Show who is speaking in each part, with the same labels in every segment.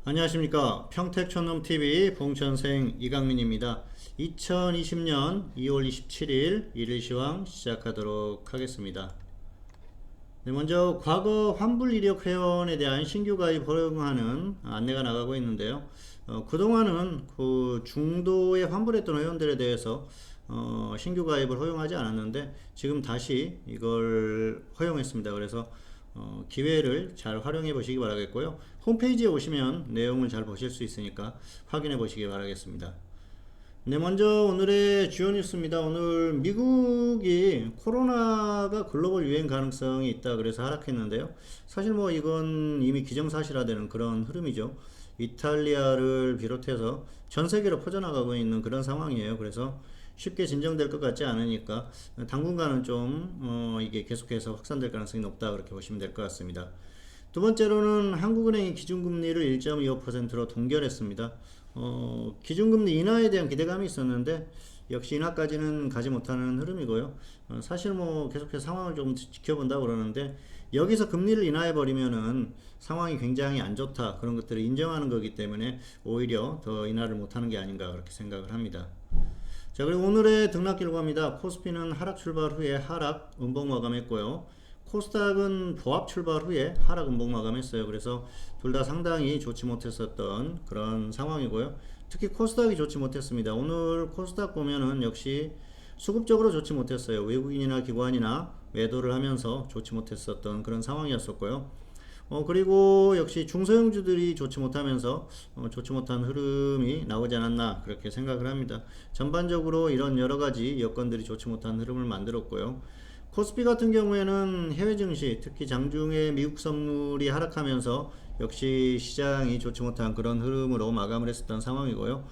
Speaker 1: 안녕하십니까. 평택촌놈TV 봉천생 이강민입니다. 2020년 2월 27일 일일시황 시작하도록 하겠습니다. 네, 먼저 과거 환불이력회원에 대한 신규 가입 허용하는 안내가 나가고 있는데요. 그동안은 그 중도에 환불했던 회원들에 대해서 신규 가입을 허용하지 않았는데 지금 다시 이걸 허용했습니다. 그래서 기회를 잘 활용해 보시기 바라겠고요. 홈페이지에 오시면 내용을 잘 보실 수 있으니까 확인해 보시기 바라겠습니다. 네, 먼저 오늘의 주요 뉴스입니다. 오늘 미국이 코로나가 글로벌 유행 가능성이 있다 그래서 하락했는데요. 사실 뭐 이건 이미 기정사실화되는 그런 흐름이죠. 이탈리아를 비롯해서 전 세계로 퍼져나가고 있는 그런 상황이에요. 그래서 쉽게 진정될 것 같지 않으니까 당분간은 좀 이게 계속해서 확산될 가능성이 높다 그렇게 보시면 될 것 같습니다. 두 번째로는 한국은행이 기준금리를 1.25%로 동결했습니다. 기준금리 인하에 대한 기대감이 있었는데 역시 인하까지는 가지 못하는 흐름이고요. 사실 뭐 계속해서 상황을 좀 지켜본다 그러는데 여기서 금리를 인하해 버리면은 상황이 굉장히 안 좋다 그런 것들을 인정하는 거기 때문에 오히려 더 인하를 못하는 게 아닌가 그렇게 생각을 합니다. 자, 그리고 오늘의 등락 결과입니다. 코스피는 하락 출발 후에 하락 음봉 마감했고요. 코스닥은 보합 출발 후에 하락 음봉 마감했어요. 그래서 둘 다 상당히 좋지 못했었던 그런 상황이고요. 특히 코스닥이 좋지 못했습니다. 오늘 코스닥 보면은 역시 수급적으로 좋지 못했어요. 외국인이나 기관이나 매도를 하면서 좋지 못했었던 그런 상황이었었고요. 그리고 역시 중소형주들이 좋지 못하면서 좋지 못한 흐름이 나오지 않았나 그렇게 생각을 합니다. 전반적으로 이런 여러가지 여건들이 좋지 못한 흐름을 만들었고요. 코스피 같은 경우에는 해외 증시, 특히 장중에 미국 선물이 하락하면서 역시 시장이 좋지 못한 그런 흐름으로 마감을 했었던 상황이고요.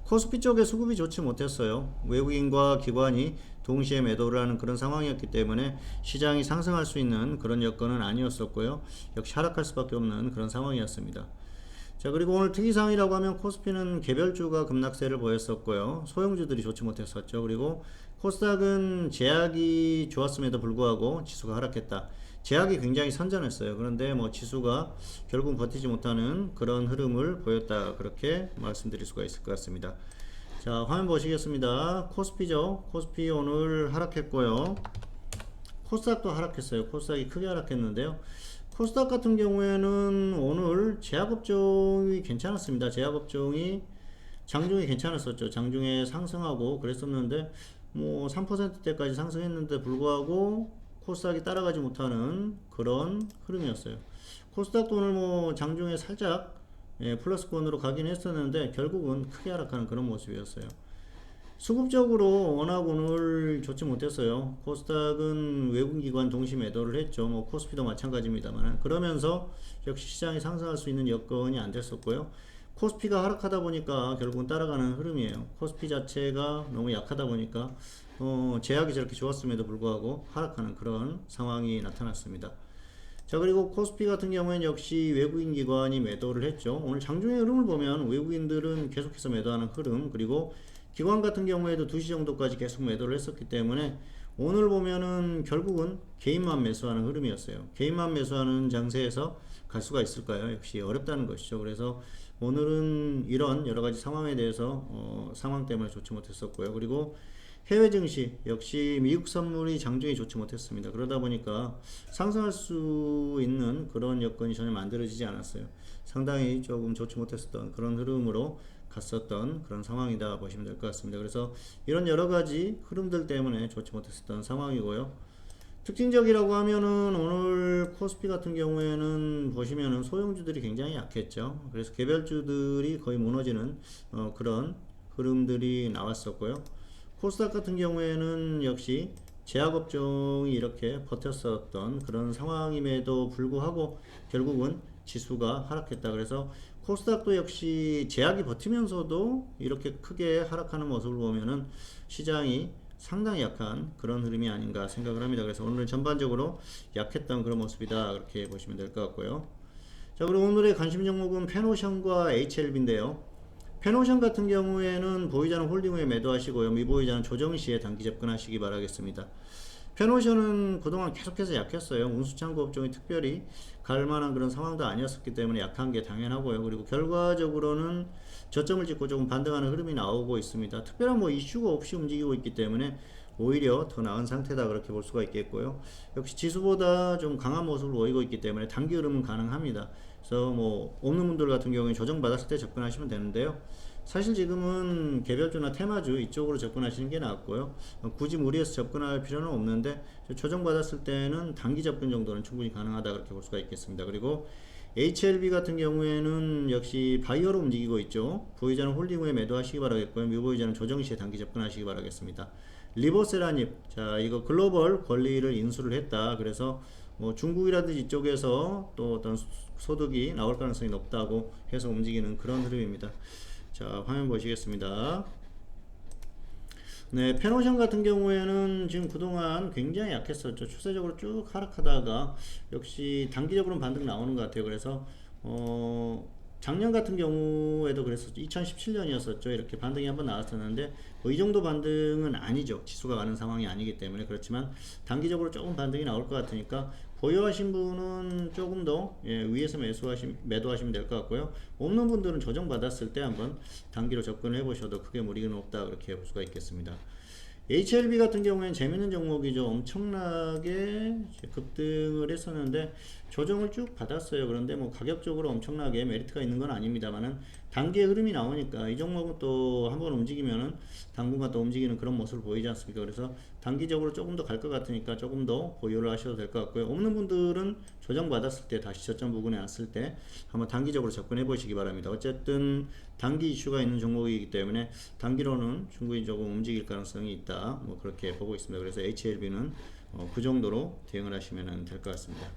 Speaker 1: 코스피 쪽에 수급이 좋지 못했어요. 외국인과 기관이 동시에 매도를 하는 그런 상황이었기 때문에 시장이 상승할 수 있는 그런 여건은 아니었었고요. 역시 하락할 수밖에 없는 그런 상황이었습니다. 자, 그리고 오늘 특이사항이라고 하면 코스피는 개별주가 급락세를 보였었고요. 소형주들이 좋지 못했었죠. 그리고 코스닥은 제약이 좋았음에도 불구하고 지수가 하락했다. 제약이 굉장히 선전했어요. 그런데 뭐 지수가 결국 버티지 못하는 그런 흐름을 보였다. 그렇게 말씀드릴 수가 있을 것 같습니다. 자, 화면 보시겠습니다. 코스피죠. 코스피 오늘 하락했고요. 코스닥도 하락했어요. 코스닥이 크게 하락했는데요. 코스닥 같은 경우에는 오늘 제약업종이 괜찮았습니다. 제약업종이 장중에 괜찮았었죠. 장중에 상승하고 그랬었는데 뭐 3%대까지 상승했는데 불구하고 코스닥이 따라가지 못하는 그런 흐름이었어요. 코스닥도 오늘 뭐 장중에 살짝 플러스권으로 가긴 했었는데 결국은 크게 하락하는 그런 모습이었어요. 수급적으로 워낙 오늘 좋지 못했어요. 코스닥은 외국기관 동시 매도를 했죠. 뭐 코스피도 마찬가지입니다만 그러면서 역시 시장이 상승할 수 있는 여건이 안 됐었고요. 코스피가 하락하다 보니까 결국은 따라가는 흐름이에요. 코스피 자체가 너무 약하다 보니까 제약이 저렇게 좋았음에도 불구하고 하락하는 그런 상황이 나타났습니다. 자, 그리고 코스피 같은 경우에는 역시 외국인 기관이 매도를 했죠. 오늘 장중의 흐름을 보면 외국인들은 계속해서 매도하는 흐름, 그리고 기관 같은 경우에도 2시 정도까지 계속 매도를 했었기 때문에 오늘 보면은 결국은 개인만 매수하는 흐름이었어요. 개인만 매수하는 장세에서 갈 수가 있을까요? 역시 어렵다는 것이죠. 그래서 오늘은 이런 여러가지 상황에 대해서 상황 때문에 좋지 못했었고요. 그리고 해외 증시 역시 미국 선물이 장중에 좋지 못했습니다. 그러다 보니까 상승할 수 있는 그런 여건이 전혀 만들어지지 않았어요. 상당히 조금 좋지 못했었던 그런 흐름으로 갔었던 그런 상황이다 보시면 될 것 같습니다. 그래서 이런 여러 가지 흐름들 때문에 좋지 못했었던 상황이고요. 특징적이라고 하면은 오늘 코스피 같은 경우에는 보시면은 소형주들이 굉장히 약했죠. 그래서 개별주들이 거의 무너지는 그런 흐름들이 나왔었고요. 코스닥 같은 경우에는 역시 제약업종이 이렇게 버텼었던 그런 상황임에도 불구하고 결국은 지수가 하락했다. 그래서 코스닥도 역시 제약이 버티면서도 이렇게 크게 하락하는 모습을 보면은 시장이 상당히 약한 그런 흐름이 아닌가 생각을 합니다. 그래서 오늘은 전반적으로 약했던 그런 모습이다. 그렇게 보시면 될 것 같고요. 자, 그리고 오늘의 관심 종목은 페노션과 HLB인데요. 페노션 같은 경우에는 보유자는 홀딩 후에 매도하시고요. 미보유자는 조정 시에 단기 접근하시기 바라겠습니다. 페노션은 그동안 계속해서 약했어요. 운수창고 업종이 특별히 갈 만한 그런 상황도 아니었기 때문에 약한 게 당연하고요. 그리고 결과적으로는 저점을 찍고 조금 반등하는 흐름이 나오고 있습니다. 특별한 뭐 이슈가 없이 움직이고 있기 때문에 오히려 더 나은 상태다 그렇게 볼 수가 있겠고요. 역시 지수보다 좀 강한 모습을 보이고 있기 때문에 단기 흐름은 가능합니다. 그래서 뭐 없는 분들 같은 경우에 조정 받았을 때 접근하시면 되는데요. 사실 지금은 개별주나 테마주 이쪽으로 접근하시는 게 낫고요. 굳이 무리해서 접근할 필요는 없는데 조정받았을 때는 단기 접근 정도는 충분히 가능하다 그렇게 볼 수가 있겠습니다. 그리고 HLB 같은 경우에는 역시 바이어로 움직이고 있죠. 보유자는 홀딩 후에 매도하시기 바라겠고요. 미보유자는 조정 시에 단기 접근하시기 바라겠습니다. 리버세라닙, 자 이거 글로벌 권리를 인수를 했다. 그래서 뭐 중국이라든지 이쪽에서 또 어떤 소득이 나올 가능성이 높다고 해서 움직이는 그런 흐름입니다. 자 화면 보시겠습니다. 네, 페노션 같은 경우에는 지금 그동안 굉장히 약했었죠. 추세적으로 쭉 하락하다가 역시 단기적으로는 반등 나오는 것 같아요. 그래서 작년 같은 경우에도 그래서 2017년이었었죠. 이렇게 반등이 한번 나왔었는데 뭐 이 정도 반등은 아니죠. 지수가 가는 상황이 아니기 때문에. 그렇지만 단기적으로 조금 반등이 나올 것 같으니까 보유하신 분은 조금 더 위에서 매도하시면 될 것 같고요. 없는 분들은 조정 받았을 때 한번 단기로 접근을 해보셔도 크게 무리는 없다 그렇게 볼 수가 있겠습니다. HLB 같은 경우에는 재밌는 종목이죠. 엄청나게 급등을 했었는데 조정을 쭉 받았어요. 그런데 뭐 가격적으로 엄청나게 메리트가 있는 건 아닙니다만은 단기의 흐름이 나오니까 이 종목은 또 한번 움직이면은 당분간 또 움직이는 그런 모습을 보이지 않습니까? 그래서 단기적으로 조금 더 갈 것 같으니까 조금 더 보유를 하셔도 될 것 같고요. 없는 분들은 조정 받았을 때 다시 저점 부근에 왔을 때 한번 단기적으로 접근해 보시기 바랍니다. 어쨌든 단기 이슈가 있는 종목이기 때문에 단기로는 충분히 조금 움직일 가능성이 있다. 뭐 그렇게 보고 있습니다. 그래서 HLB는 그 정도로 대응을 하시면 될 것 같습니다.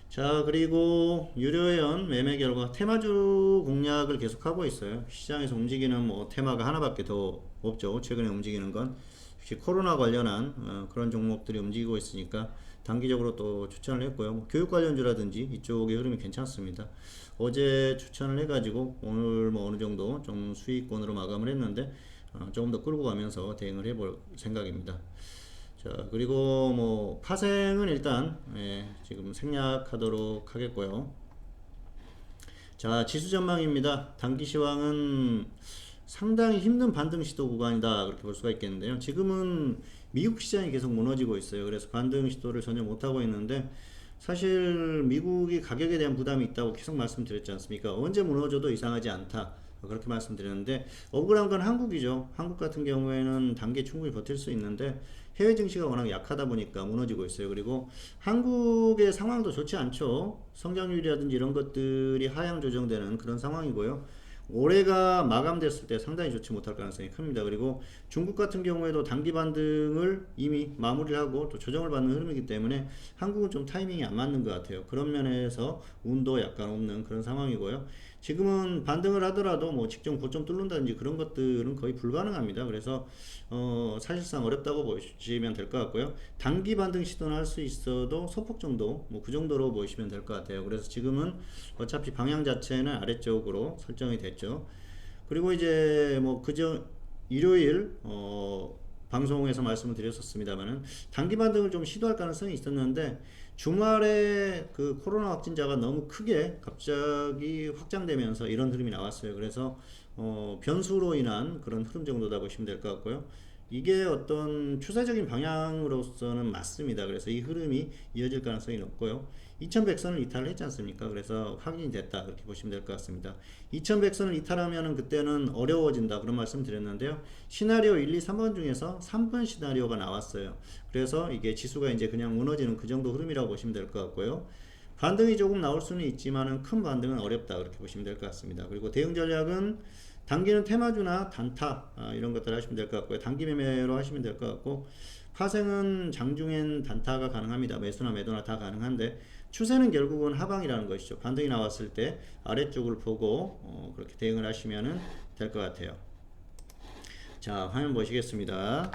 Speaker 1: 자 그리고 유료연 매매 결과 테마주 공략을 계속하고 있어요. 시장에서 움직이는 뭐 테마가 하나밖에 더 없죠. 최근에 움직이는 건 역시 코로나 관련한 그런 종목들이 움직이고 있으니까 단기적으로 또 추천을 했고요. 뭐 교육 관련주라든지 이쪽의 흐름이 괜찮습니다. 어제 추천을 해가지고 오늘 뭐 어느 정도 좀 수익권으로 마감을 했는데 조금 더 끌고 가면서 대응을 해볼 생각입니다. 자 그리고 뭐 파생은 일단 지금 생략하도록 하겠고요. 자 지수 전망입니다. 단기 시황은 상당히 힘든 반등 시도 구간이다 그렇게 볼 수가 있겠는데요. 지금은 미국 시장이 계속 무너지고 있어요. 그래서 반등 시도를 전혀 못하고 있는데 사실 미국이 가격에 대한 부담이 있다고 계속 말씀드렸지 않습니까? 언제 무너져도 이상하지 않다 그렇게 말씀드렸는데 억울한 건 한국이죠. 한국 같은 경우에는 단기에 충분히 버틸 수 있는데 해외 증시가 워낙 약하다 보니까 무너지고 있어요. 그리고 한국의 상황도 좋지 않죠. 성장률이라든지 이런 것들이 하향 조정되는 그런 상황이고요. 올해가 마감됐을 때 상당히 좋지 못할 가능성이 큽니다. 그리고 중국 같은 경우에도 단기 반등을 이미 마무리를 하고 또 조정을 받는 흐름이기 때문에 한국은 좀 타이밍이 안 맞는 것 같아요. 그런 면에서 운도 약간 없는 그런 상황이고요. 지금은 반등을 하더라도 뭐 직전 고점 뚫는다든지 그런 것들은 거의 불가능합니다. 그래서 사실상 어렵다고 보시면 될 것 같고요. 단기 반등 시도는 할 수 있어도 소폭 정도 뭐 그 정도로 보시면 될 것 같아요. 그래서 지금은 어차피 방향 자체는 아래쪽으로 설정이 됐죠. 그리고 이제 뭐 그저 일요일 방송에서 말씀을 드렸었습니다만은 단기 반등을 좀 시도할 가능성이 있었는데 주말에 그 코로나 확진자가 너무 크게 갑자기 확장되면서 이런 흐름이 나왔어요. 그래서 변수로 인한 그런 흐름 정도다 보시면 될 것 같고요. 이게 어떤 추세적인 방향으로서는 맞습니다. 그래서 이 흐름이 이어질 가능성이 높고요. 2100선을 이탈을 했지 않습니까? 그래서 확인이 됐다 그렇게 보시면 될 것 같습니다. 2100선을 이탈하면은 그때는 어려워진다 그런 말씀 드렸는데요. 시나리오 1, 2, 3번 중에서 3번 시나리오가 나왔어요. 그래서 이게 지수가 이제 그냥 무너지는 그 정도 흐름이라고 보시면 될 것 같고요. 반등이 조금 나올 수는 있지만은 큰 반등은 어렵다 그렇게 보시면 될 것 같습니다. 그리고 대응 전략은 단기는 테마주나 단타 이런 것들 하시면 될 것 같고요. 단기 매매로 하시면 될 것 같고 파생은 장중엔 단타가 가능합니다. 매수나 매도나 다 가능한데 추세는 결국은 하방이라는 것이죠. 반등이 나왔을 때 아래쪽을 보고 그렇게 대응을 하시면 될 것 같아요. 자 화면 보시겠습니다.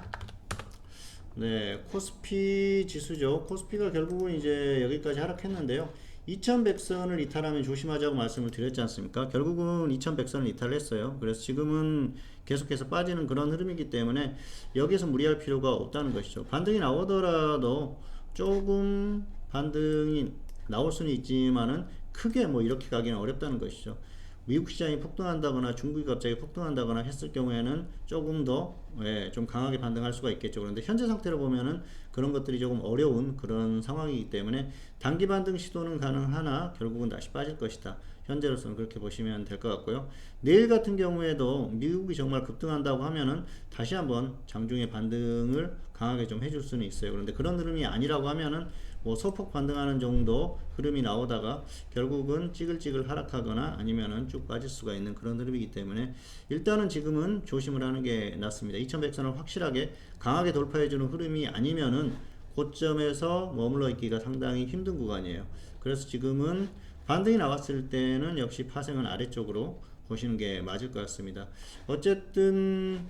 Speaker 1: 네, 코스피 지수죠. 코스피가 결국은 이제 여기까지 하락했는데요. 2100선을 이탈하면 조심하자고 말씀을 드렸지 않습니까? 결국은 2100선을 이탈했어요. 그래서 지금은 계속해서 빠지는 그런 흐름이기 때문에 여기서 무리할 필요가 없다는 것이죠. 반등이 나오더라도 조금 반등이 나올 수는 있지만은 크게 뭐 이렇게 가기는 어렵다는 것이죠. 미국 시장이 폭등한다거나 중국이 갑자기 폭등한다거나 했을 경우에는 조금 더 좀 강하게 반등할 수가 있겠죠. 그런데 현재 상태로 보면은 그런 것들이 조금 어려운 그런 상황이기 때문에 단기 반등 시도는 가능하나 결국은 다시 빠질 것이다. 현재로서는 그렇게 보시면 될 것 같고요. 내일 같은 경우에도 미국이 정말 급등한다고 하면은 다시 한번 장중에 반등을 강하게 좀 해줄 수는 있어요. 그런데 그런 흐름이 아니라고 하면은 뭐 소폭 반등하는 정도 흐름이 나오다가 결국은 찌글찌글 하락하거나 아니면은 쭉 빠질 수가 있는 그런 흐름이기 때문에 일단은 지금은 조심을 하는 게 낫습니다. 2100선을 확실하게 강하게 돌파해주는 흐름이 아니면은 고점에서 머물러 있기가 상당히 힘든 구간이에요. 그래서 지금은 반등이 나왔을 때는 역시 파생은 아래쪽으로 보시는 게 맞을 것 같습니다. 어쨌든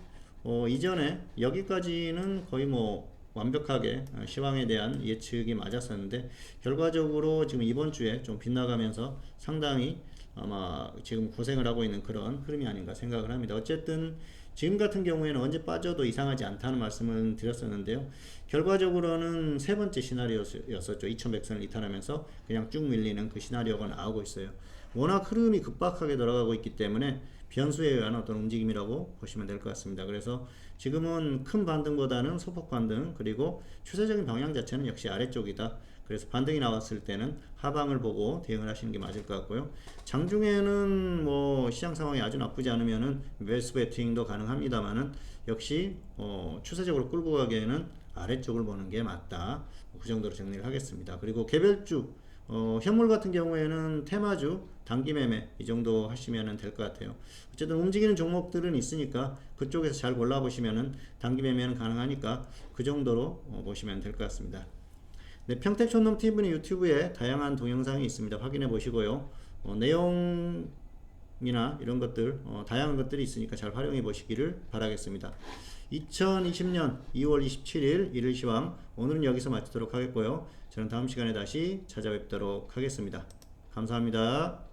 Speaker 1: 이전에 여기까지는 거의 뭐 완벽하게 시황에 대한 예측이 맞았었는데 결과적으로 지금 이번 주에 좀 빗나가면서 상당히 아마 지금 고생을 하고 있는 그런 흐름이 아닌가 생각을 합니다. 어쨌든 지금 같은 경우에는 언제 빠져도 이상하지 않다는 말씀을 드렸었는데요. 결과적으로는 세 번째 시나리오였었죠. 2100선을 이탈하면서 그냥 쭉 밀리는 그 시나리오가 나오고 있어요. 워낙 흐름이 급박하게 돌아가고 있기 때문에 변수에 의한 어떤 움직임이라고 보시면 될 것 같습니다. 그래서 지금은 큰 반등보다는 소폭 반등, 그리고 추세적인 방향 자체는 역시 아래쪽이다. 그래서 반등이 나왔을 때는 하방을 보고 대응을 하시는 게 맞을 것 같고요. 장중에는 뭐 시장 상황이 아주 나쁘지 않으면은 매수 베팅도 가능합니다만은 역시 추세적으로 끌고 가기에는 아래쪽을 보는 게 맞다. 그 정도로 정리를 하겠습니다. 그리고 개별주 현물 같은 경우에는 테마주 단기 매매 이 정도 하시면 될 것 같아요. 어쨌든 움직이는 종목들은 있으니까 그쪽에서 잘 골라보시면은 단기 매매는 가능하니까 그 정도로 보시면 될 것 같습니다. 네, 평택촌놈 TV는 유튜브에 다양한 동영상이 있습니다. 확인해 보시고요. 내용이나 이런 것들 다양한 것들이 있으니까 잘 활용해 보시기를 바라겠습니다. 2020년 2월 27일 일일 시황 오늘은 여기서 마치도록 하겠고요. 저는 다음 시간에 다시 찾아뵙도록 하겠습니다. 감사합니다.